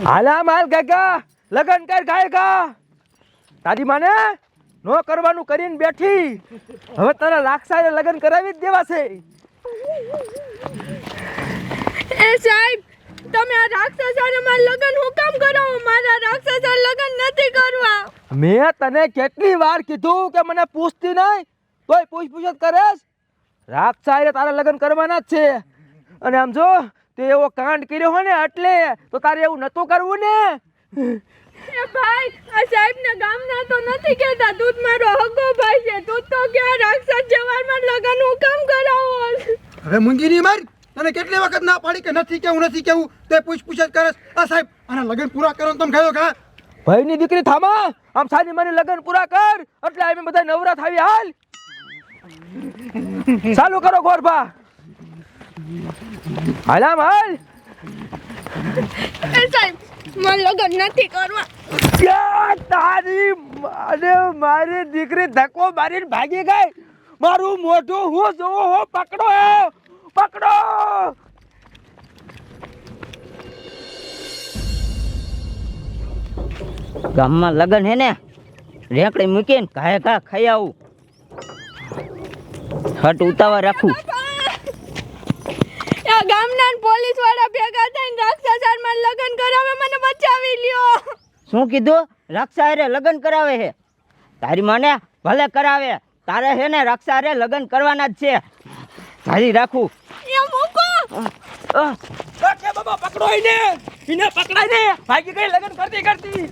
હાલા માલ કાકા લગન કર ગાયકા તારી માને નો કરવાનું કરીને બેઠી હવે તારા રાક્ષસાએ લગન કરાવી જ દેવા છે એ સાહેબ તમે આ રાક્ષસ સાથે મારા લગન હું કામ કરાવો મારા રાક્ષસ સાથે લગન નથી કરવા મેં તને કેટલી વાર કીધું કે મને પૂછતી નહીં તોય પૂછ જ કરેસ રાક્ષસાએ તારા લગન કરવાના જ છે અને આમ જો તે એવો કાંડ કર્યો હોય ને એટલે તો તારે એવું નતું કરવું ને એ ભાઈ આ સાહેબ ને ગામના તો નથી કહેતા તું મારો હગો ભાઈ છે તું તો કે રાક્ષસ જવાનમાં લગન હું કામ કરાવો હવે મુંજીની માર તને કેટલી વખત ના પાડી કે નથી કેવું તે પૂછ જ કરે આ સાહેબ આના લગન પૂરા કરો તમે ખાયો કા ભાઈની દીકરી થામા આમ સાની માની લગન પૂરા કર એટલે અમે બધા નવરા થાવી હાલ ચાલુ કરો ગોરભા હાલામ હાલ એ સાહેબ મને લગન નથી કરવા ક્યાં તારી મારે મારી દીકરી ધક્કો મારીને ભાગી ગઈ મારું મોઢું હું જોવો હો પકડો ગામમાં લગન હે ને રેકડી મૂકીને ઘાય ઘા ખાઈ આવું હટ ઉતાવળ રાખું આ ગામના પોલીસ વાળા ભેગા થઈને રાક્ષસ માં લગન કરાવે મને બચાવી લ્યો શું કીધું રક્ષા હારે લગન કરાવે હે તારી માને ભલે કરાવે તારે હે ને રક્ષા હારે લગન કરવાના જ છે જારી રાખું એ મૂકો બાબા પકડો એને પકડાય ને ભાગી ગઈ લગન કરતી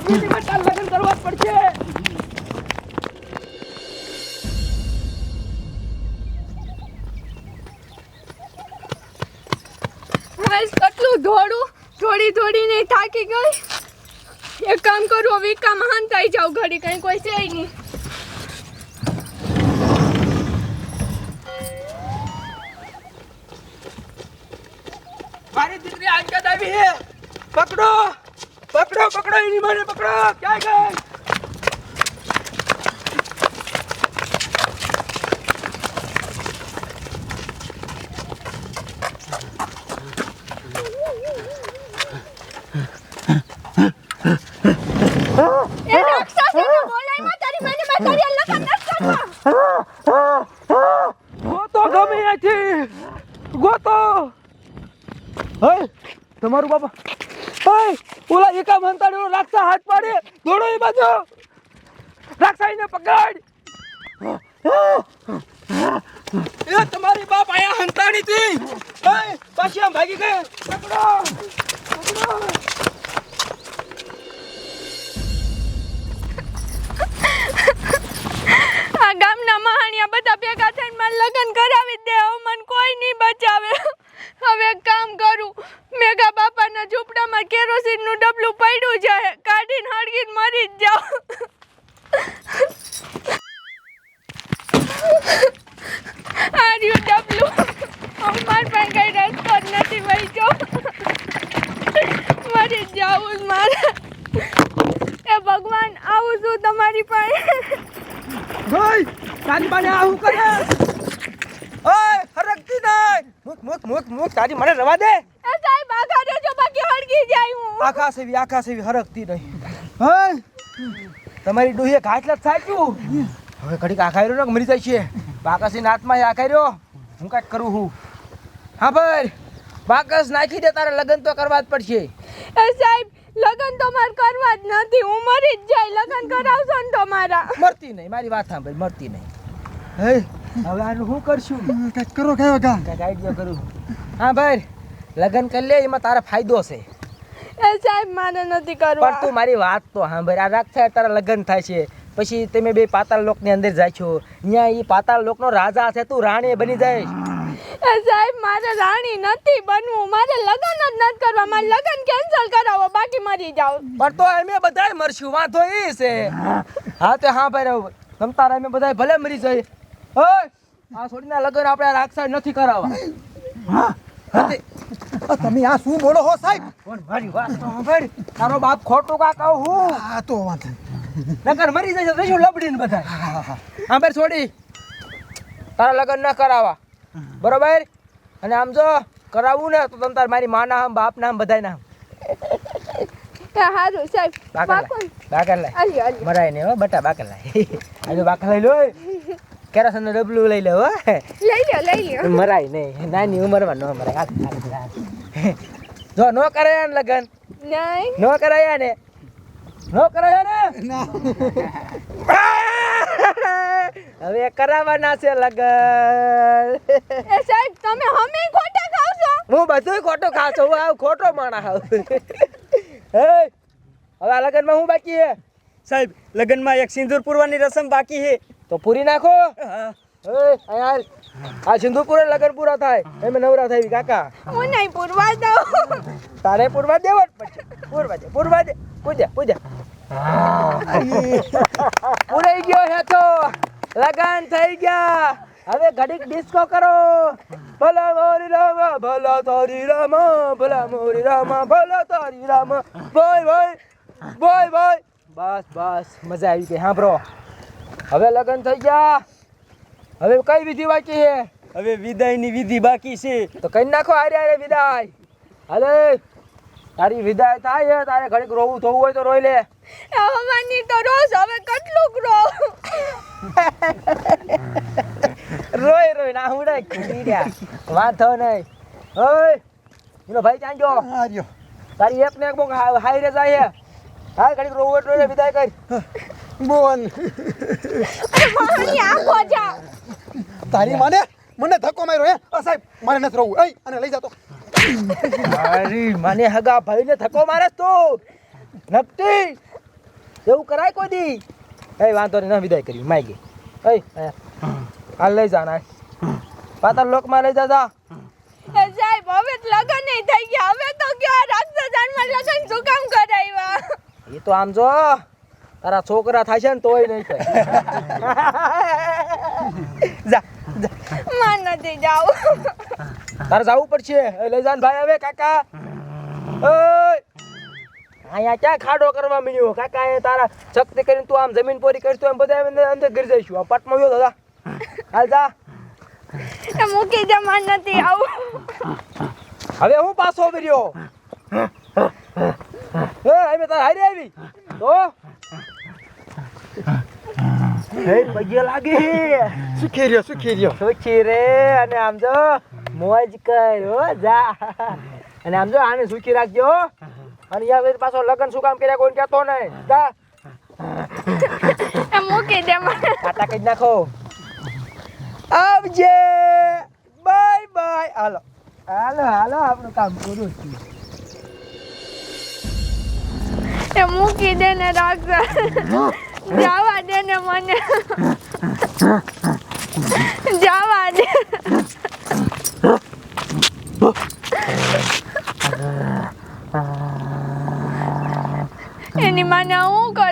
બીજી વાર તાર લગન કરવા જ પડશે બસ કેટલું થોડીને થાકી ગઈ એક કામ કરું વિકા મહાન થઈ જાવ ઘડી કઈ કોઈ છે નહીં મારી દીકરી આજકાલ આવી હે પકડો એની મને પકડો ક્યાં ગઈ એ રાક્ષસ એને બોલાય માં તારી મને મારી લગન ન કરવા ગોતો ગમે છે ગોતો હે તમારું બાપા હે ઓલા એકા મંતાડો રાક્ષા હાથ પાડે દોડો એ બાજુ રાક્ષાઈને પકડ એ તમારી બાપ આયા હંતાડી થી હે પાછી આમ ભાગી ગઈ પકડો આ ગામના મહાણિયા બધા ભેગા થઈને મારે લગન કરાવી દે મને કોઈ નહીં બચાવે હવે એક કામ કરું મેઘા બાપાના ઝૂંપડામાં કેરોસીનનું ડબલું પડ્યું છે કાઢીને હળગીને મરી જ જાઉં આ રહ્યું ડબલું માર પાસે કઈ રસ્તો જ નથી વહી જાઉં મરી જ જાઉં મારે એ ભગવાન આવું છું તમારી પાસે ઓય તારી મને આવું કરે ઓય હરકતી નહીં મુક તારી મને રવા દે એ સાહેબ આખા રેજો બાકી હળગી જાય હું આખા સેવી હરકતી નહીં ઓય તમારી ડોહીએ ઘાટલા થાક્યું હવે ઘડીક આખાયરો ને મરી જાય છે બાકસી નાતમાં આખાયરો હું કાંઈક કરું હું હા ભાઈ બાકસ નાખી દે તારે લગન તો કરવા જ પડશે એ સાહેબ લગન તો મારે કરવા જ નથી હું મરી જ જાય લગન કરાવશો ને તો મારા મરતી નહીં મારી વાત સાંભળ મરતી નહીં હે હવે આનું શું કરશું કંઈક કરો કયો કા કાંઈક આઈડિયા કરું હા ભાઈ લગન કરી લે એમાં તારા ફાયદો છે એ સાહેબ મારે નથી કરવા પણ તું મારી વાત તો સાંભળ આ રાક્ષા તારા લગન થાય છે પછી તમે બે પાતાળ લોકની અંદર જાય છો ત્યાં એ પાતાળ લોકનો રાજા છે તું રાણી બની જાય એ સાહેબ મારે રાણી નથી બનવું મારે લગન જ નથી કરવા મારે લગન કેન્સલ કરાવો બાકી મરી જાવ પણ તો અમે બધાય મરશું વાંધો એ છે હા તે હા ભાઈ તમ તારા અમે બધાય ભલે મરી જાય ઓય આ છોડીના લગન આપણે રાક્ષા નથી કરાવવા હા તમે આ શું બોલો હો સાહેબ પણ મારી વાત તો સાંભળ તારો બાપ ખોટું કા કહું હું આ તો વાત નકર મરી જશે તો શું લબડીને બધાય હા ભાઈ છોડી તારા લગન ન કરાવવા બરોબર અને આમ જો કરાવવું ને તો તમ તાર મારી માના આમ બાપના આમ બધાય ના હારું સાહેબ બાકર લાય આલી આલી મરાય ને હો બટા બાકર લાય આજો બાકર લઈ લો કેરાસન નું ડબલું લઈ લે હો લઈ લ્યો મરાય નહીં નાની ઉંમરમાં ન મરાય જો નો કરાય ને લગન નહીં નો કરાયા ને નો કરાયા ને હવે કરાવવાના છે લગન એ સાહેબ તમે હમે ખોટા ખાવ છો હું બધું ખોટો ખાઉં છું હું આવ ખોટો માણસ આવ હે હવે આ લગનમાં હું બાકી હે સાહેબ લગ્નમાં એક સિંદૂર પૂરવાની રસમ બાકી છે. તો પૂરી નાખો અહીંયા આ સિંધુ પૂરે લગન પૂરા થાય એમ નવરા થઈ કાકા હું નહીં પૂરવા દઉં તારે પૂરવા દેવો જ પડશે પૂરવા દે પૂજા પૂરાઈ ગયો હે તો લગન થઈ ગયા હવે ઘડીક ડિસ્કો કરો ભલા મોરી રામા ભલા તારી રામા ભલા મોરી રામા ભલા તારી રામા બોય બસ મજા આવી ગઈ સાંભળો હવે લગન થઈ ગયા હવે કઈ વિધિ બાકી છે હવે વિદાયની વિધિ બાકી છે. તો કઈ નાખો હારે વિદાય હાલે તારી વિદાય થાય છે તારે ઘડીક રોવું થવું હોય તો રોઈ લે હવાની તો રોજ હવે કેટલું રો રોય ના હું નહીં ખુલી ગયા વાંધો નહીં ઓય એનો ભાઈ ચાંજો આ રહ્યો તારી એક ને એક બોક હાઈ રે જાય હાલ ઘડીક રોવું હોય તો રોઈ લે, વિદાય કર બોન મારી આંખો જા તારી માને મને ધક્કો માર્યો હે આ સાહેબ મારે નથી રહું એય અને લઈ જાતો અરે મને હગા ભાઈ ને ધક્કો મારે તું નપટી એવું કરાય કોઈ દી એ વાંધો નહીં ના વિદાય કરી માઈ ગઈ એ હાલ લઈ જા ના પાતર લોકમાં લઈ જા એ સાહેબ હવે તો લગન નહીં થઈ ગયા હવે તો ક્યાં રાક્ષસાનમાં લગન શું કામ કરાવ્યા એ તો આમ જો તારા છોકરા થાય છે ને તોય નહીં થાય જા માન નથી જાવું તારે જવું પડશે એ લઈ જા ને ભાઈ હવે કાકા ઓય અહીંયા ક્યાં ખાડો કરવા મળ્યો કાકા એ તારા શક્તિ કરીને તું આમ જમીન પોરી કરીશ તો એમ બધા અંદર ગીર જઈશું આ પટમાં ગયો દાદા હાલ જા એ મૂકી જા માન નથી આવું હવે હું પાછો વર્યો એ અમે તાર હારી આવી તો હે પગે લાગી સુખી રહ્યો સુખી રે અને આમ જો મોજ કર હો જા અને આમ જો આને સુખી રાખજો અને યાર પાછો લગન શું કામ કર્યા કોઈ કહેતો નહીં જા એ મૂકી દે મને કાટા કરી નાખો આવજે બાય હાલો આપણું કામ પૂરું થયું એ મૂકી દે ને રાક્ષસ જવા દે ને મને જવા દે એની માને હું કરું